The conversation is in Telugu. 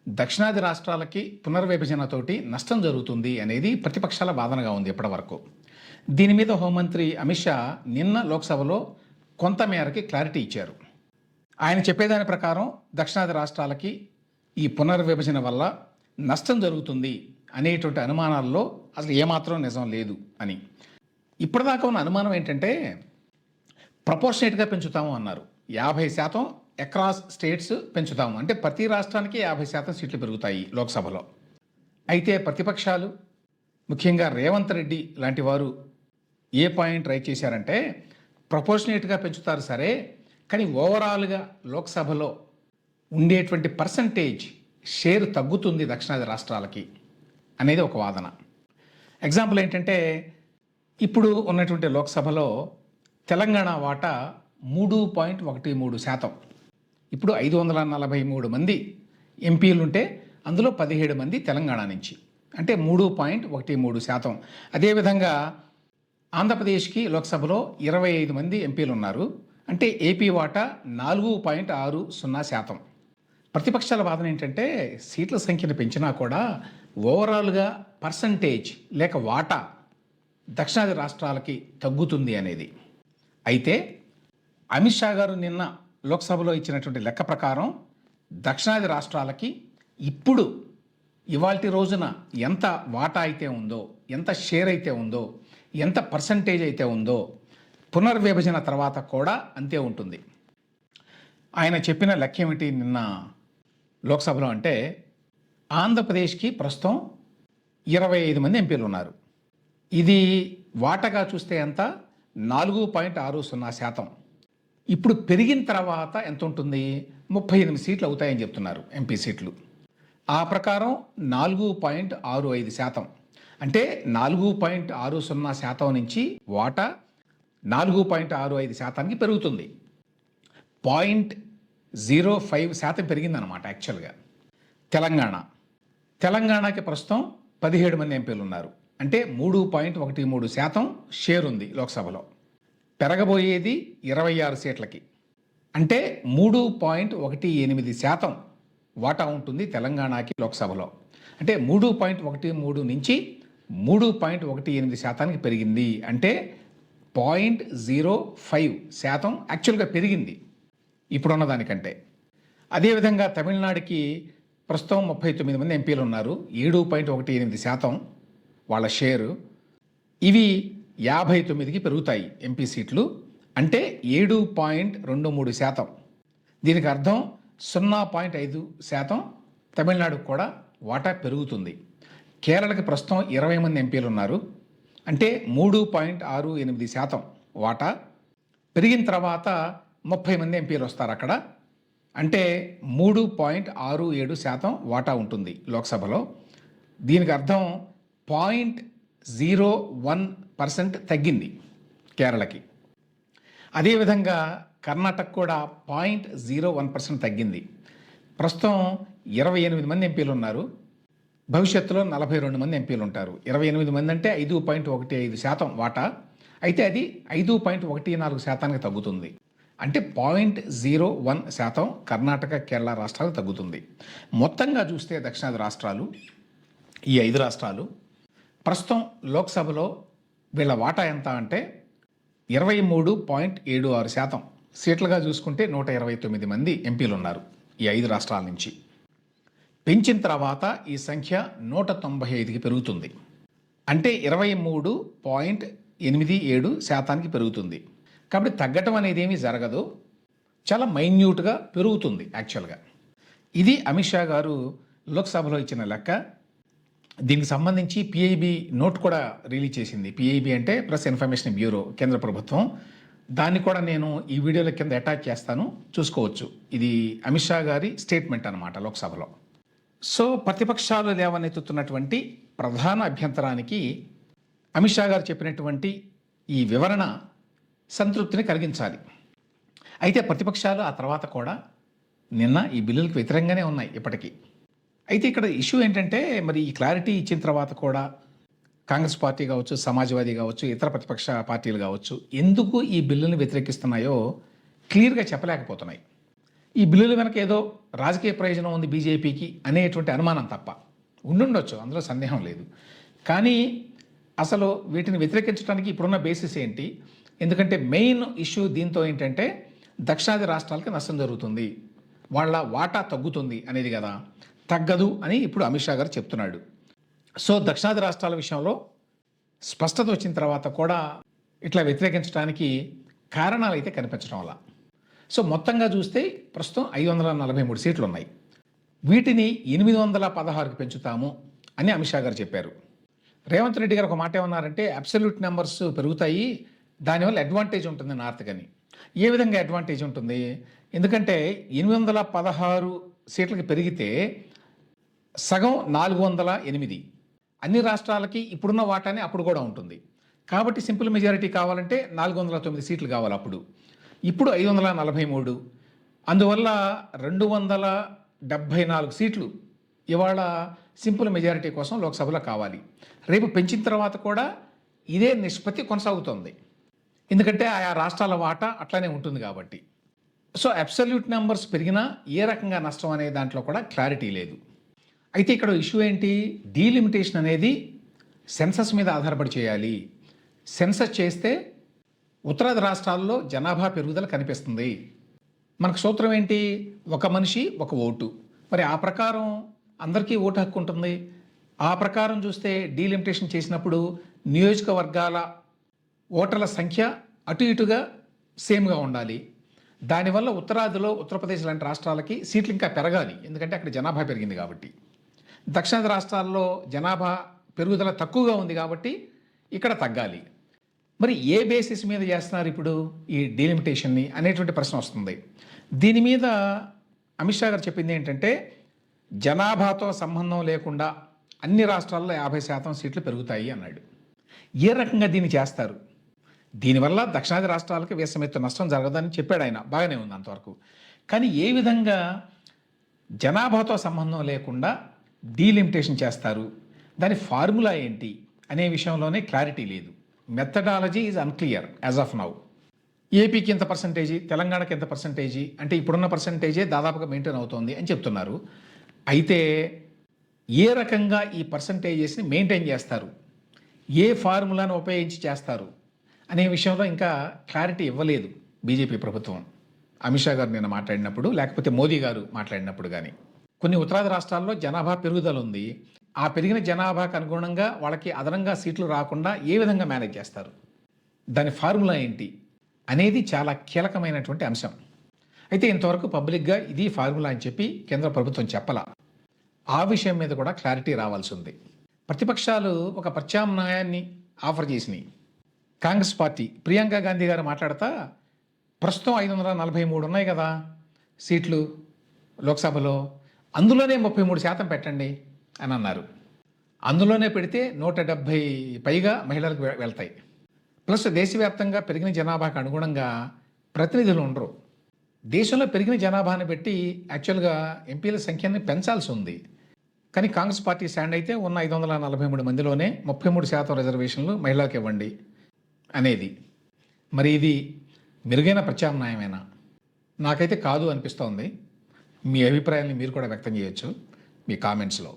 దక్షిణాది రాష్ట్రాలకి పునర్విభజనతోటి నష్టం జరుగుతుంది అనేది ప్రతిపక్షాల వాదనగా ఉంది ఇప్పటివరకు. దీని మీద హోంమంత్రి అమిత్ షా నిన్న లోక్సభలో కొంతమేరకి క్లారిటీ ఇచ్చారు. ఆయన చెప్పేదాని ప్రకారం దక్షిణాది రాష్ట్రాలకి ఈ పునర్విభజన వల్ల నష్టం జరుగుతుంది అనేటువంటి అనుమానాల్లో అసలు ఏమాత్రం నిజం లేదు అని. ఇప్పటిదాకా ఉన్న అనుమానం ఏంటంటే ప్రపోర్షనేట్గా పెంచుతాము అన్నారు. 50% అక్రాస్ స్టేట్స్ పెంచుతాము అంటే ప్రతి రాష్ట్రానికి 50% సీట్లు పెరుగుతాయి లోక్సభలో. అయితే ప్రతిపక్షాలు ముఖ్యంగా రేవంత్ రెడ్డి లాంటి వారు ఏ పాయింట్ రైట్ చేశారంటే ప్రపోర్షనేట్గా పెంచుతారు సరే, కానీ ఓవరాల్గా లోక్సభలో ఉండేటువంటి పర్సంటేజ్ షేర్ తగ్గుతుంది దక్షిణాది రాష్ట్రాలకి అనేది ఒక వాదన. ఎగ్జాంపుల్ ఏంటంటే ఇప్పుడు ఉన్నటువంటి లోక్సభలో తెలంగాణ వాటా 3.13%. ఇప్పుడు 543 మంది ఎంపీలుంటే అందులో 17 మంది తెలంగాణ నుంచి, అంటే 3.13%. అదేవిధంగా ఆంధ్రప్రదేశ్కి లోక్సభలో 25 మంది ఎంపీలు ఉన్నారు, అంటే ఏపీ వాటా 4.60%. ప్రతిపక్షాల వాదన ఏంటంటే సీట్ల సంఖ్యను పెంచినా కూడా ఓవరాల్గా పర్సంటేజ్ లేక వాటా దక్షిణాది రాష్ట్రాలకి తగ్గుతుంది అనేది. అయితే అమిత్ షా గారు నిన్న లోక్సభలో ఇచ్చినటువంటి లెక్క ప్రకారం దక్షిణాది రాష్ట్రాలకి ఇప్పుడు ఇవాల్టి రోజున ఎంత వాటా అయితే ఉందో, ఎంత షేర్ అయితే ఉందో, ఎంత పర్సంటేజ్ అయితే ఉందో పునర్విభజన తర్వాత కూడా అంతే ఉంటుంది. ఆయన చెప్పిన లెక్క ఏమిటి నిన్న లోక్సభలో అంటే ఆంధ్రప్రదేశ్కి ప్రస్తుతం 25 మంది ఎంపీలు ఉన్నారు. ఇది వాటాగా చూస్తే ఎంత 4.60%. ఇప్పుడు పెరిగిన తర్వాత ఎంత ఉంటుంది? 38 సీట్లు అవుతాయని చెప్తున్నారు, ఎంపీ సీట్లు. ఆ ప్రకారం 4.65%, అంటే 4.60% నుంచి వాటా 4.65%కి పెరుగుతుంది. 0.05% పెరిగిందనమాట యాక్చువల్గా. తెలంగాణకి ప్రస్తుతం 17 మంది ఎంపీలు ఉన్నారు, అంటే 3.13% షేర్ ఉంది లోక్సభలో. పెరగబోయేది 26 సీట్లకి, అంటే 3.18% వాటా ఉంటుంది తెలంగాణకి లోక్సభలో. అంటే 3.13 నుంచి 3.18%కి పెరిగింది, అంటే 0.05% యాక్చువల్గా పెరిగింది ఇప్పుడున్న దానికంటే. అదేవిధంగా తమిళనాడుకి ప్రస్తుతం 39 మంది ఎంపీలు ఉన్నారు, 7.18% వాళ్ళ షేరు. ఇవి 59కి పెరుగుతాయి ఎంపీ సీట్లు, అంటే 7.23%. దీనికి అర్థం 0.5% తమిళనాడుకు కూడా వాటా పెరుగుతుంది. కేరళకి ప్రస్తుతం 20 మంది ఎంపీలు ఉన్నారు, అంటే 3.68% వాటా పెరిగిన తర్వాత 30 మంది ఎంపీలు వస్తారు అక్కడ, అంటే 3.67% వాటా ఉంటుంది లోక్సభలో. దీనికి అర్థం 0.01% తగ్గింది కేరళకి. అదేవిధంగా కర్ణాటక కూడా 0.01% తగ్గింది. ప్రస్తుతం 28 మంది ఎంపీలు ఉన్నారు, భవిష్యత్తులో 42 మంది ఎంపీలు ఉంటారు. 28 మంది అంటే 5.15% వాటా, అయితే అది 5.14%కి తగ్గుతుంది, అంటే 0.01% కర్ణాటక కేరళ రాష్ట్రాలు తగ్గుతుంది. మొత్తంగా చూస్తే దక్షిణాది రాష్ట్రాలు, ఈ 5 రాష్ట్రాలు ప్రస్తుతం లోక్సభలో వీళ్ళ వాటా ఎంత అంటే 23.76%. సీట్లుగా చూసుకుంటే 129 మంది ఎంపీలు ఉన్నారు ఈ 5 రాష్ట్రాల నుంచి. పెంచిన తర్వాత ఈ సంఖ్య 195కి పెరుగుతుంది, అంటే 23.87%కి పెరుగుతుంది. కాబట్టి తగ్గటం అనేది ఏమీ జరగదు, చాలా మైన్యూట్గా పెరుగుతుంది యాక్చువల్గా. ఇది అమిత్ షా గారు లోక్సభలో ఇచ్చిన లెక్క. దీనికి సంబంధించి పిఐబి నోట్ కూడా రిలీజ్ చేసింది. పిఐబి అంటే ప్రెస్ ఇన్ఫర్మేషన్ బ్యూరో, కేంద్ర ప్రభుత్వం. దాన్ని కూడా నేను ఈ వీడియోల కింద అటాచ్ చేస్తాను, చూసుకోవచ్చు. ఇది అమిత్ షా గారి స్టేట్మెంట్ అన్నమాట లోక్సభలో. సో ప్రతిపక్షాలు లేవనెత్తుతున్నటువంటి ప్రధాన అభ్యంతరానికి అమిత్ షా గారు చెప్పినటువంటి ఈ వివరణ సంతృప్తిని కలిగించాలి. అయితే ప్రతిపక్షాలు ఆ తర్వాత కూడా నిన్న ఈ బిల్లులకు వ్యతిరేకంగానే ఉన్నాయి ఇప్పటికీ. అయితే ఇక్కడ ఇష్యూ ఏంటంటే మరి ఈ క్లారిటీ ఇచ్చిన తర్వాత కూడా కాంగ్రెస్ పార్టీ కావచ్చు, సమాజ్వాదీ కావచ్చు, ఇతర ప్రతిపక్ష పార్టీలు కావచ్చు ఎందుకు ఈ బిల్లుని వ్యతిరేకిస్తున్నాయో క్లియర్గా చెప్పలేకపోతున్నాయి. ఈ బిల్లుల వెనక ఏదో రాజకీయ ప్రయోజనం ఉంది బీజేపీకి అనేటువంటి అనుమానం తప్ప. ఉండుండొచ్చు, అందులో సందేహం లేదు. కానీ అసలు వీటిని వ్యతిరేకించడానికి ఇప్పుడున్న బేసిస్ ఏంటి? ఎందుకంటే మెయిన్ ఇష్యూ దీంతో ఏంటంటే దక్షిణాది రాష్ట్రాలకి నష్టం జరుగుతుంది, వాళ్ళ వాటా తగ్గుతుంది అనేది కదా. తగ్గదు అని ఇప్పుడు అమిత్ షా గారు చెప్తున్నాడు. సో దక్షిణాది రాష్ట్రాల విషయంలో స్పష్టత వచ్చిన తర్వాత కూడా ఇట్లా వ్యతిరేకించడానికి కారణాలు అయితే కనిపించడం వల్ల. సో మొత్తంగా చూస్తే ప్రస్తుతం 543 సీట్లు ఉన్నాయి. వీటిని 816కి పెంచుతాము అని అమిత్ షా గారు చెప్పారు. రేవంత్ రెడ్డి గారు ఒక మాట ఏమన్నారంటే అబ్సల్యూట్ నెంబర్స్ పెరుగుతాయి, దానివల్ల అడ్వాంటేజ్ ఉంటుంది నార్త్కి అని. ఏ విధంగా అడ్వాంటేజ్ ఉంటుంది? ఎందుకంటే 816 సీట్లకి పెరిగితే సగం 408 అన్ని రాష్ట్రాలకి ఇప్పుడున్న వాటానే అప్పుడు కూడా ఉంటుంది. కాబట్టి సింపుల్ మెజారిటీ కావాలంటే 409 సీట్లు కావాలి అప్పుడు. ఇప్పుడు 543, అందువల్ల 274 సీట్లు ఇవాళ సింపుల్ మెజారిటీ కోసం లోక్సభలో కావాలి. రేపు పెంచిన తర్వాత కూడా ఇదే నిష్పత్తి కొనసాగుతుంది, ఎందుకంటే ఆయా రాష్ట్రాల వాటా అట్లానే ఉంటుంది కాబట్టి. సో అబ్సల్యూట్ నెంబర్స్ పెరిగినా ఏ రకంగా నష్టం అనే దాంట్లో కూడా క్లారిటీ లేదు. అయితే ఇక్కడ ఇష్యూ ఏంటి? డీలిమిటేషన్ అనేది సెన్సస్ మీద ఆధారపడి చేయాలి. సెన్సస్ చేస్తే ఉత్తరాది రాష్ట్రాల్లో జనాభా పెరుగుదల కనిపిస్తుంది. మనకు సూత్రం ఏంటి? ఒక మనిషి ఒక ఓటు. మరి ఆ ప్రకారం అందరికీ ఓటు హక్కు ఉంటుంది. ఆ ప్రకారం చూస్తే డీలిమిటేషన్ చేసినప్పుడు నియోజకవర్గాల ఓటర్ల సంఖ్య అటు ఇటుగా సేమ్గా ఉండాలి. దానివల్ల ఉత్తరాదిలో ఉత్తరప్రదేశ్ లాంటి రాష్ట్రాలకి సీట్లు ఇంకా పెరగాలి, ఎందుకంటే అక్కడ జనాభా పెరిగింది కాబట్టి. దక్షిణాది రాష్ట్రాల్లో జనాభా పెరుగుదల తక్కువగా ఉంది కాబట్టి ఇక్కడ తగ్గాలి. మరి ఏ బేసిస్ మీద చేస్తున్నారు ఇప్పుడు ఈ డీలిమిటేషన్ని అనేటువంటి ప్రశ్న వస్తుంది. దీని మీద అమిత్ షా గారు చెప్పింది ఏంటంటే జనాభాతో సంబంధం లేకుండా అన్ని రాష్ట్రాల్లో 50% సీట్లు పెరుగుతాయి అన్నాడు. ఏ రకంగా దీన్ని చేస్తారు? దీనివల్ల దక్షిణాది రాష్ట్రాలకి వీసమెత్తు నష్టం జరగదని చెప్పాడు ఆయన, బాగానే ఉంది అంతవరకు. కానీ ఏ విధంగా జనాభాతో సంబంధం లేకుండా డీలిమిటేషన్ చేస్తారు, దాని ఫార్ములా ఏంటి అనే విషయంలోనే క్లారిటీ లేదు. Methodology is unclear as of now. ఏపీకి ఎంత పర్సంటేజీ, తెలంగాణకి ఎంత పర్సంటేజీ అంటే ఇప్పుడున్న పర్సంటేజే దాదాపుగా మెయింటైన్ అవుతోంది అని చెప్తున్నారు. అయితే ఏ రకంగా ఈ పర్సంటేజెస్ని మెయింటైన్ చేస్తారు, ఏ ఫార్ములాను ఉపయోగించి చేస్తారు అనే విషయంలో ఇంకా క్లారిటీ ఇవ్వలేదు బీజేపీ ప్రభుత్వం. అమిత్ షా గారు నిన్న మాట్లాడినప్పుడు, లేకపోతే మోదీ గారు మాట్లాడినప్పుడు కానీ. కొన్ని ఉత్తరాది రాష్ట్రాల్లో జనాభా పెరుగుదల ఉంది. ఆ పెరిగిన జనాభాకు అనుగుణంగా వాళ్ళకి అదనంగా సీట్లు రాకుండా ఏ విధంగా మేనేజ్ చేస్తారు, దాని ఫార్ములా ఏంటి అనేది చాలా కీలకమైనటువంటి అంశం. అయితే ఇంతవరకు పబ్లిక్గా ఇది ఫార్ములా అని చెప్పి కేంద్ర ప్రభుత్వం చెప్పలా. ఆ విషయం మీద కూడా క్లారిటీ రావాల్సి ఉంది. ప్రతిపక్షాలు ఒక ప్రత్యామ్నాయాన్ని ఆఫర్ చేసినాయి. కాంగ్రెస్ పార్టీ ప్రియాంక గాంధీ గారు మాట్లాడతా ప్రస్తుతం 543 ఉన్నాయి కదా సీట్లు లోక్సభలో, అందులోనే 33% పెట్టండి అని అన్నారు. అందులోనే పెడితే 170 పైగా మహిళలకు వెళ్తాయి. ప్లస్ దేశవ్యాప్తంగా పెరిగిన జనాభాకు అనుగుణంగా ప్రతినిధులు ఉండరు. దేశంలో పెరిగిన జనాభాని బట్టి యాక్చువల్గా ఎంపీల సంఖ్యని పెంచాల్సి ఉంది. కానీ కాంగ్రెస్ పార్టీ స్టాండ్ అయితే ఉన్న 543 మందిలోనే 33% రిజర్వేషన్లు మహిళలకు ఇవ్వండి అనేది. మరి ఇది మెరుగైన ప్రత్యామ్నాయమేనా? నాకైతే కాదు అనిపిస్తోంది. మీ అభిప్రాయాన్ని మీరు కూడా వ్యక్తం చేయొచ్చు మీ కామెంట్స్లో.